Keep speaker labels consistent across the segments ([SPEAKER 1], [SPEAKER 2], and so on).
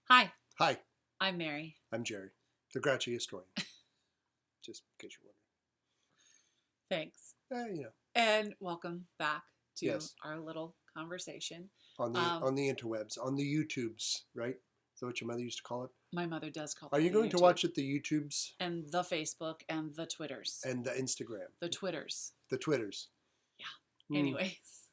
[SPEAKER 1] Hi,
[SPEAKER 2] Hi,
[SPEAKER 1] I'm Mary.
[SPEAKER 2] I'm Jerry, the grouchy historian. Just in case you're
[SPEAKER 1] Thanks.
[SPEAKER 2] wondering.
[SPEAKER 1] And welcome back to
[SPEAKER 2] Yes,
[SPEAKER 1] our little conversation.
[SPEAKER 2] on the
[SPEAKER 1] Um,
[SPEAKER 2] on the interwebs, on the YouTubes, right? Is that what your mother used to call it?
[SPEAKER 1] my mother does call
[SPEAKER 2] Are
[SPEAKER 1] it
[SPEAKER 2] you
[SPEAKER 1] the
[SPEAKER 2] going to
[SPEAKER 1] YouTube
[SPEAKER 2] watch it the YouTubes
[SPEAKER 1] and the Facebook and the Twitters.
[SPEAKER 2] and the Instagram,
[SPEAKER 1] The Twitters.
[SPEAKER 2] the Twitters?
[SPEAKER 1] Yeah. Anyways.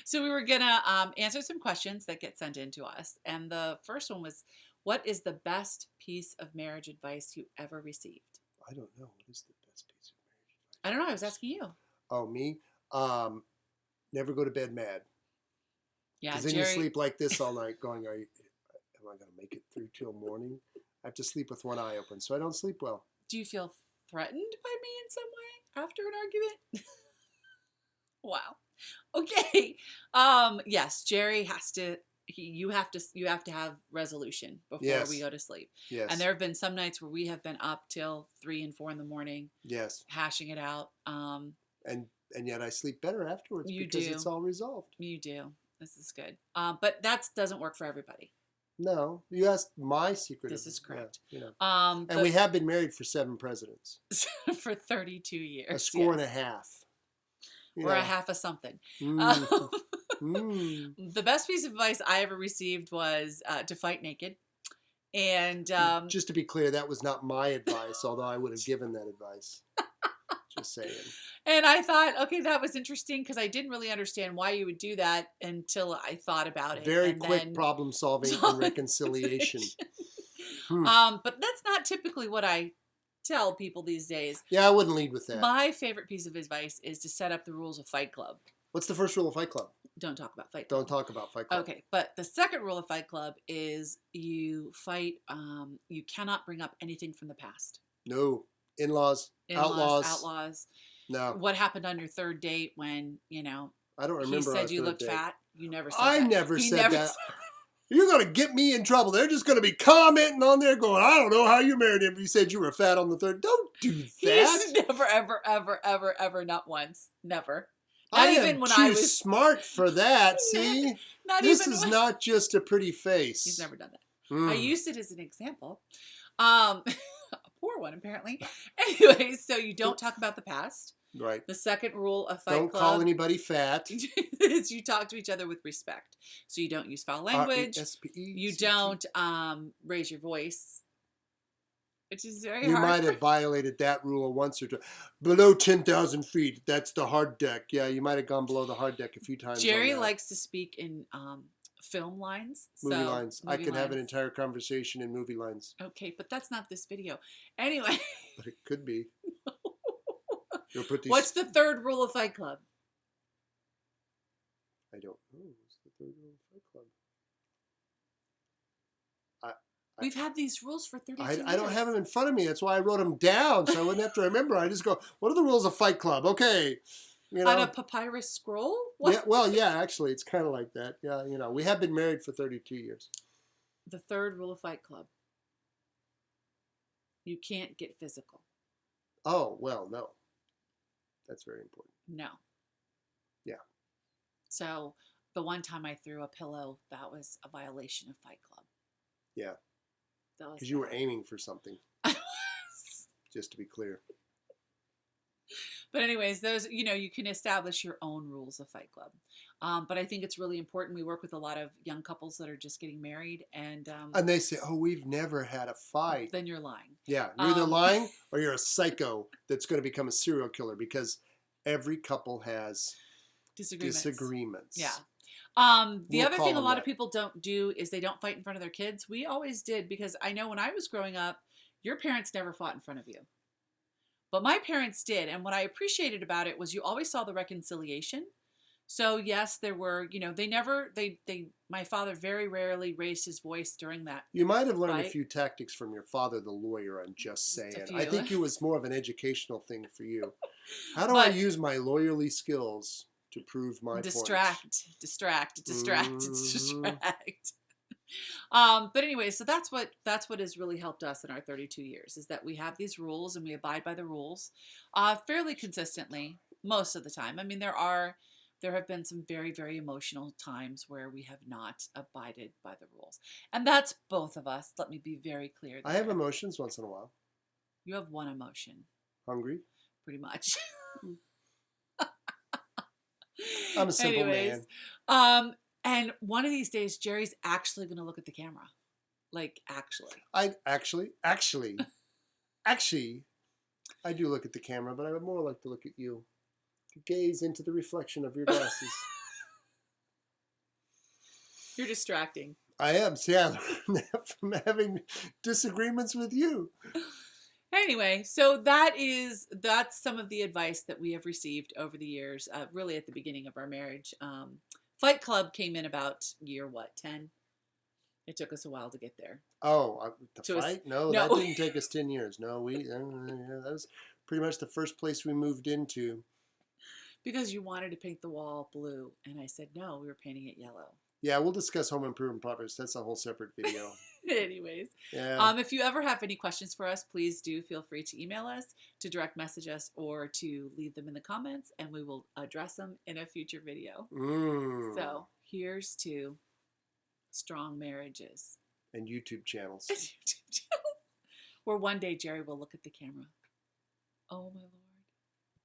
[SPEAKER 1] So we were going to answer some questions that get sent in to us. And the first one was, what is the best piece of marriage advice you ever received?
[SPEAKER 2] I don't know. What is the best piece of marriage advice?
[SPEAKER 1] I don't know. I was asking you.
[SPEAKER 2] Oh, me? Never go to bed mad.
[SPEAKER 1] Yeah,
[SPEAKER 2] Because then
[SPEAKER 1] Jerry.
[SPEAKER 2] you sleep like this all night going, am I going to make it through till morning? I have to sleep with one eye open, so I don't sleep well.
[SPEAKER 1] Do you feel threatened by me in some way after an argument? Wow. Okay. Yes, Jerry has to you have to have resolution before
[SPEAKER 2] Yes.
[SPEAKER 1] we go to sleep.
[SPEAKER 2] Yes.
[SPEAKER 1] And there have been some nights where we have been up till 3 and 4 in the morning.
[SPEAKER 2] Yes.
[SPEAKER 1] Hashing it out.
[SPEAKER 2] And yet I sleep better afterwards
[SPEAKER 1] You
[SPEAKER 2] because
[SPEAKER 1] do.
[SPEAKER 2] it's all resolved.
[SPEAKER 1] You do. This is good. But that doesn't work for everybody.
[SPEAKER 2] No, you asked my secret.
[SPEAKER 1] This is correct.
[SPEAKER 2] Yeah,
[SPEAKER 1] And
[SPEAKER 2] we have been married for 7 presidents.
[SPEAKER 1] for 32 years.
[SPEAKER 2] A score and a half.
[SPEAKER 1] Or a half of something. The best piece of advice I ever received was to fight naked. And
[SPEAKER 2] just to be clear, that was not my advice, although I would have given that advice. Just saying.
[SPEAKER 1] And I thought, okay, that was interesting because I didn't really understand why you would do that until I thought about it.
[SPEAKER 2] Very quick problem solving and reconciliation.
[SPEAKER 1] But that's not typically what I tell people these days.
[SPEAKER 2] Yeah, I wouldn't lead with that.
[SPEAKER 1] My favorite piece of advice is to set up the rules of Fight Club.
[SPEAKER 2] What's the first rule of Fight Club?
[SPEAKER 1] Don't talk about Fight Club.
[SPEAKER 2] Don't talk about Fight Club.
[SPEAKER 1] Okay, but the second rule of Fight Club is you fight, you cannot bring up anything from the past.
[SPEAKER 2] No. In-laws,
[SPEAKER 1] outlaws.
[SPEAKER 2] No.
[SPEAKER 1] What happened on your third date when,
[SPEAKER 2] I don't remember.
[SPEAKER 1] He said you looked fat. You never said that.
[SPEAKER 2] I never said that. You're going to get me in trouble. They're just going to be commenting on there going, I don't know how you married him. You said you were fat on the third. Don't do that.
[SPEAKER 1] Never, ever, not once. Never.
[SPEAKER 2] Not even when I was too smart for that, see? This is not just a pretty face.
[SPEAKER 1] He's never done that. I used it as an example. A poor one, apparently. Anyway, so you don't talk about the past.
[SPEAKER 2] Right.
[SPEAKER 1] The second rule of Fight
[SPEAKER 2] Club. Don't call anybody fat.
[SPEAKER 1] Is you talk to each other with respect. So you don't use foul language. You don't raise your voice. Which is very hard.
[SPEAKER 2] You might have violated that rule once or twice. Below 10,000 feet, that's the hard deck. Yeah, you might have gone below the hard deck a few times.
[SPEAKER 1] Jerry likes to speak in film lines.
[SPEAKER 2] Movie lines. I can have an entire conversation in movie lines.
[SPEAKER 1] Okay, but that's not this video. Anyway.
[SPEAKER 2] But it could be.
[SPEAKER 1] What's the third rule of Fight Club?
[SPEAKER 2] I don't know. What's the third rule of Fight Club?
[SPEAKER 1] We've had these rules for 32 years.
[SPEAKER 2] I don't have them in front of me. That's why I wrote them down, so I wouldn't have to remember. I just go, what are the rules of Fight Club? Okay.
[SPEAKER 1] On a papyrus scroll? What?
[SPEAKER 2] Yeah, well, yeah, actually, it's kind of like that. Yeah, we have been married for 32 years.
[SPEAKER 1] The third rule of Fight Club. You can't get physical.
[SPEAKER 2] Oh, well, no. That's very important.
[SPEAKER 1] No.
[SPEAKER 2] Yeah.
[SPEAKER 1] So the one time I threw a pillow, that was a violation of Fight Club.
[SPEAKER 2] Yeah. Because you were aiming for something. Just to be clear.
[SPEAKER 1] But anyways, those, you can establish your own rules of Fight Club. But I think it's really important. We work with a lot of young couples that are just getting married. And
[SPEAKER 2] they say, oh, we've never had a fight.
[SPEAKER 1] Then you're lying.
[SPEAKER 2] Yeah. You're either lying or you're a psycho that's going to become a serial killer because every couple has disagreements.
[SPEAKER 1] Yeah. The other thing a lot of people don't do is they don't fight in front of their kids. We always did because I know when I was growing up, your parents never fought in front of you. But my parents did. And what I appreciated about it was you always saw the reconciliation. So yes, there were, my father very rarely raised his voice during that.
[SPEAKER 2] You might have learned a few tactics from your father, the lawyer, I'm just saying. I think it was more of an educational thing for you. How do I use my lawyerly skills to prove my point?
[SPEAKER 1] Distract. But anyway, so that's what has really helped us in our 32 years is that we have these rules and we abide by the rules fairly consistently most of the time. I mean, there are there have been some very, very emotional times where we have not abided by the rules. And that's both of us. Let me be very clear there.
[SPEAKER 2] I have emotions once in a while.
[SPEAKER 1] You have one emotion.
[SPEAKER 2] Hungry?
[SPEAKER 1] Pretty much.
[SPEAKER 2] I'm a simple
[SPEAKER 1] man. And one of these days, Jerry's actually going to look at the camera. Like, actually.
[SPEAKER 2] Actually, I do look at the camera, but I would more like to look at you. Gaze into the reflection of your glasses.
[SPEAKER 1] You're distracting.
[SPEAKER 2] I am. See, I learned that from having disagreements with you.
[SPEAKER 1] Anyway, so that's some of the advice that we have received over the years, really at the beginning of our marriage. Fight Club came in about year, 10? It took us a while to get there.
[SPEAKER 2] Oh, to fight? No, that didn't take us 10 years. No, that was pretty much the first place we moved into.
[SPEAKER 1] Because you wanted to paint the wall blue, and I said no, we were painting it yellow.
[SPEAKER 2] Yeah, we'll discuss home improvement projects. That's a whole separate video.
[SPEAKER 1] Anyways, if you ever have any questions for us, please do feel free to email us, to direct message us, or to leave them in the comments, and we will address them in a future video. So here's to strong marriages.
[SPEAKER 2] And YouTube channels.
[SPEAKER 1] Where one day Jerry will look at the camera. Oh my Lord.